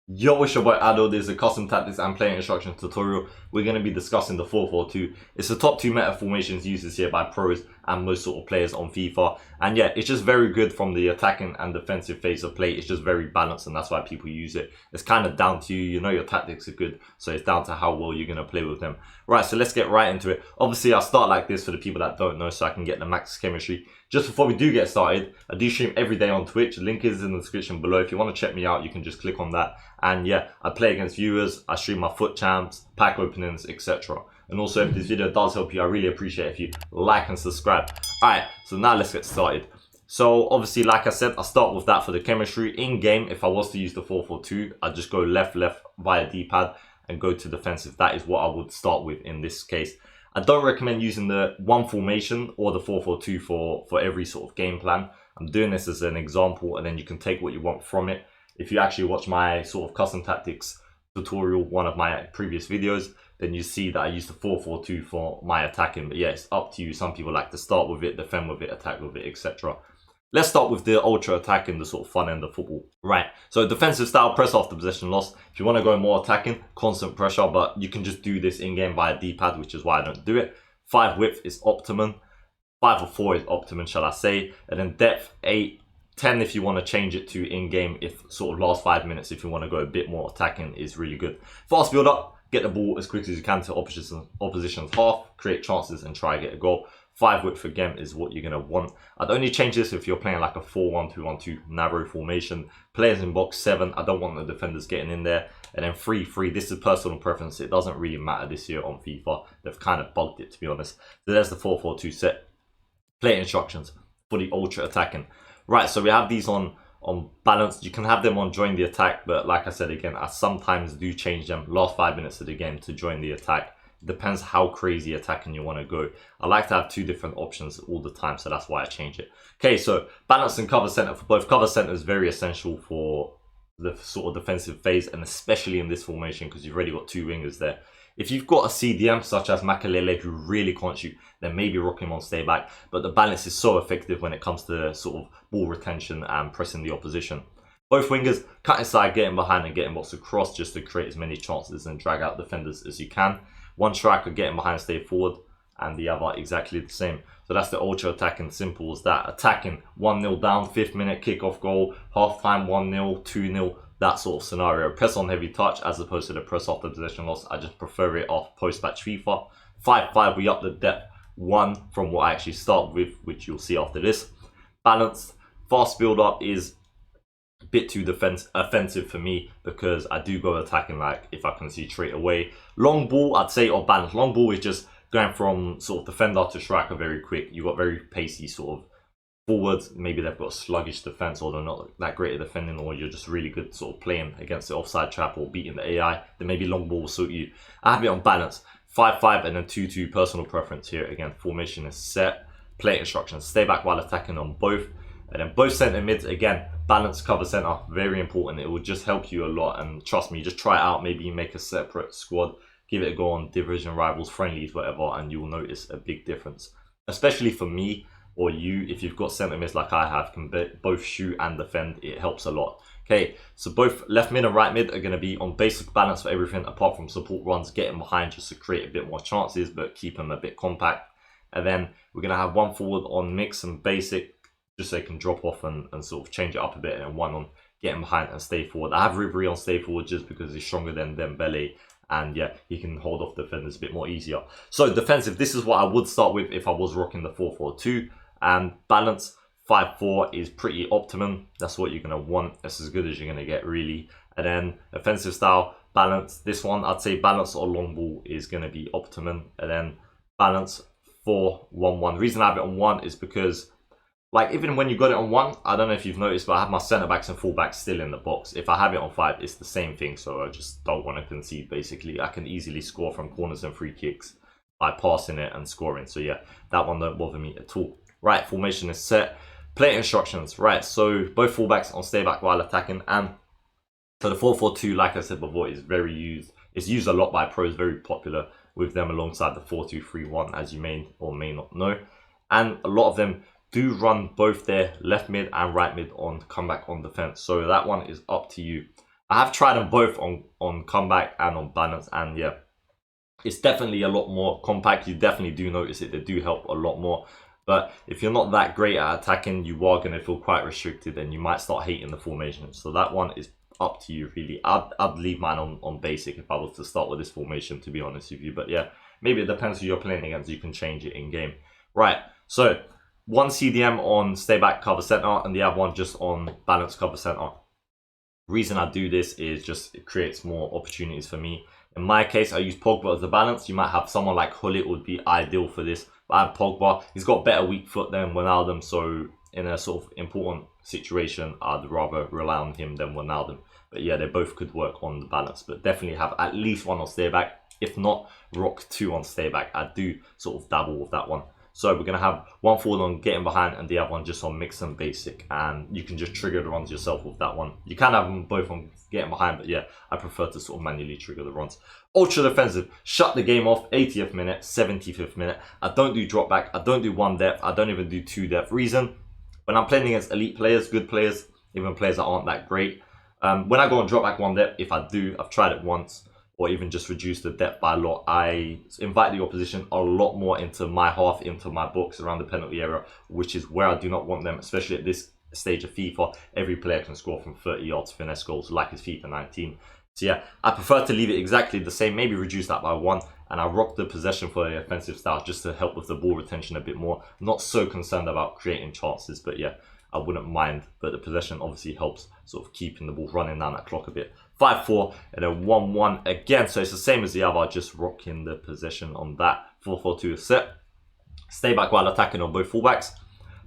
Yo, it's your boy Ado. This is a custom tactics and playing instruction tutorial. We're going to be discussing the 4-4-2. It's the top two meta formations used this year by pros and most sort of players on FIFA. And yeah, it's just very good from the attacking and defensive phase of play. It's just very balanced and that's why people use it. It's kind of down to you. You know your tactics are good, so it's down to how well you're going to play with them. Right, so let's get right into it. Obviously, I'll start like this for the people that don't know so I can get the max chemistry. Just before we do get started, I do stream every day on Twitch. The link is in the description below. If you want to check me out, you can just click on that. And yeah, I play against viewers, I stream my foot champs, pack openings, etc. And also, if this video does help you, I really appreciate it if you like and subscribe. Alright, so now let's get started. So obviously, like I said, I start with that for the chemistry. In game, if I was to use the 4-4-2, I'd just go left via D-pad and go to defensive. That is what I would start with in this case. I don't recommend using the one formation or the 4-4-2 for every sort of game plan. I'm doing this as an example and then you can take what you want from it. If you actually watch my sort of custom tactics tutorial, one of my previous videos, then you see that I use the 4-4-2 for my attacking. But yeah, it's up to you. Some people like to start with it, defend with it, attack with it, etc. Let's start with the ultra attacking, the sort of fun end of football. Right, so defensive style, press after possession loss. If you want to go more attacking, constant pressure, but you can just do this in-game via D-pad, which is why I don't do it. 5 width is optimum. 5 or 4 is optimum, shall I say. And then depth, 8. 10 if you want to change it to in-game, if sort of last 5 minutes, if you want to go a bit more attacking, is really good. Fast build up, get the ball as quickly as you can to opposition's half, create chances and try to get a goal. 5 width again is what you're going to want. I'd only change this if you're playing like a 4-1-2-1-2 narrow formation. Players in box 7, I don't want the defenders getting in there. And then 3-3, this is personal preference. It doesn't really matter this year on FIFA. They've kind of bugged it, to be honest. So there's the 4-4-2 set. Play instructions for the ultra attacking. Right, so we have these on balance. You can have them on join the attack, but like I said again, I sometimes do change them last 5 minutes of the game to join the attack. It depends how crazy attacking you want to go. I like to have 2 different options all the time, so that's why I change it. Okay, so balance and cover center for both. Cover center is very essential for the sort of defensive phase, and especially in this formation because you've already got 2 wingers there. If you've got a CDM such as Makalele who really can't shoot, then maybe rock him on stay back. But the balance is so effective when it comes to sort of ball retention and pressing the opposition. Both wingers cut inside, getting behind and getting box across just to create as many chances and drag out defenders as you can. One striker getting behind, stay forward, and the other exactly the same. So that's the ultra attacking, simple as that. Attacking 1-0 down, 5th minute kickoff goal, half time 1-0, 2-0. That sort of scenario. Press on heavy touch as opposed to the press after possession loss. I just prefer it off post-match FIFA. 5-5, we up the depth 1 from what I actually start with, which you'll see after this. Balanced, fast build up is a bit too offensive for me because I do go attacking like if I can see straight away. Long ball, I'd say, or balance. Long ball is just going from sort of defender to striker very quick. You got very pacey sort of forwards. Maybe they've got a sluggish defense or they're not that great at defending, or you're just really good sort of playing against the offside trap or beating the AI, then maybe long ball will suit you. I have it on balance 5-5 and then 2-2 personal preference here. Again, formation is set. Play instructions, stay back while attacking on both. And then both center mids, again, balance, cover center, very important. It will just help you a lot, and trust me, just try it out. Maybe you make a separate squad, give it a go on division rivals, friendlies, whatever, and you'll notice a big difference. Especially for me, or you, if you've got centre mids like I have, can both shoot and defend, it helps a lot. Okay, so both left mid and right mid are going to be on basic balance for everything apart from support runs, getting behind just to create a bit more chances, but keep them a bit compact. And then we're going to have 1 forward on mix and basic, just so they can drop off and sort of change it up a bit, and then 1 on getting behind and stay forward. I have Ribery on stay forward just because he's stronger than Dembele. And yeah, he can hold off defenders a bit more easier. So defensive, this is what I would start with if I was rocking the 4-4-2. And balance 5-4 is pretty optimum. That's what you're going to want. That's as good as you're going to get, really. And then offensive style, balance. This one, I'd say balance or long ball is going to be optimum. And then balance 4-1-1. The reason I have it on 1 is because, like, even when you got it on 1, I don't know if you've noticed, but I have my centre backs and full backs still in the box. If I have it on 5, it's the same thing. So I just don't want to concede, basically. I can easily score from corners and free kicks by passing it and scoring. So yeah, that one don't bother me at all. Right, formation is set. Play instructions. Right, so both fullbacks on stay back while attacking. And so the 4-4-2, like I said before, is very used. It's used a lot by pros, very popular with them alongside the 4-2-3-1, as you may or may not know. And a lot of them do run both their left mid and right mid on comeback on defense. So that one is up to you. I have tried them both on comeback and on balance, and yeah, it's definitely a lot more compact. You definitely do notice it. They do help a lot more. But if you're not that great at attacking, you are going to feel quite restricted and you might start hating the formation. So that one is up to you, really. I'd leave mine on basic if I was to start with this formation, to be honest with you. But yeah, maybe it depends who you're playing against. You can change it in game. Right, so one CDM on stay back cover center and the other one just on balance cover center. Reason I do this is just it creates more opportunities for me. In my case, I use Pogba as the balance. You might have someone like Hullet would be ideal for this. But I have Pogba. He's got better weak foot than Wijnaldum. So in a sort of important situation, I'd rather rely on him than Wijnaldum. But yeah, they both could work on the balance. But definitely have at least one on stay back. If not, rock two on stay back. I do sort of dabble with that one. So we're going to have one forward on getting behind and the other one just on mix and basic. And you can just trigger the runs yourself with that one. You can have them both on getting behind, but yeah, I prefer to sort of manually trigger the runs. Ultra defensive, shut the game off, 80th minute, 75th minute. I don't do drop back, I don't do one depth, I don't even do two depth. Reason, when I'm playing against elite players, good players, even players that aren't that great, when I go on drop back one depth, if I do, I've tried it once, or even just reduce the depth by a lot, I invite the opposition a lot more into my half, into my box around the penalty area, which is where I do not want them, especially at this stage of FIFA. Every player can score from 30 yards finesse goals like it's FIFA 19. So yeah, I prefer to leave it exactly the same, maybe reduce that by one, and I rock the possession for the offensive style just to help with the ball retention a bit more. Not so concerned about creating chances, but yeah, I wouldn't mind, but the possession obviously helps sort of keeping the ball running down that clock a bit. 5-4 and then 1-1 again, so it's the same as the other, just rocking the possession on that. 4-4-2 set. Stay back while attacking on both fullbacks.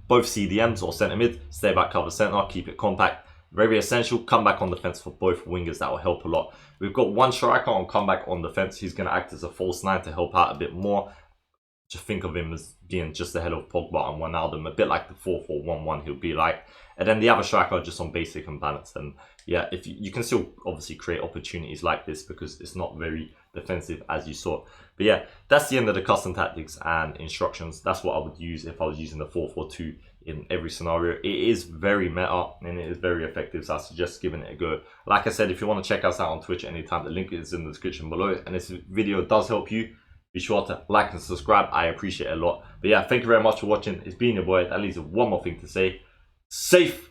Both CDMs or centre mid, stay back cover centre, keep it compact. Very essential, come back on defence for both wingers, that will help a lot. We've got one striker on comeback on defence, he's going to act as a false 9 to help out a bit more. Just think of him as being just ahead of Pogba and Wijnaldum, a bit like the 4-4-1-1 he'll be like. And then the other striker just on basic and balance. And yeah, if you can still obviously create opportunities like this because it's not very defensive as you saw. But yeah, that's the end of the custom tactics and instructions. That's what I would use if I was using the 4-4-2 in every scenario. It is very meta and it is very effective, so I suggest giving it a go. Like I said, if you want to check us out on Twitch at any time, the link is in the description below. And this video does help you, be sure to like and subscribe. I appreciate it a lot. But yeah, thank you very much for watching. It's been your boy. That leaves one more thing to say. Safe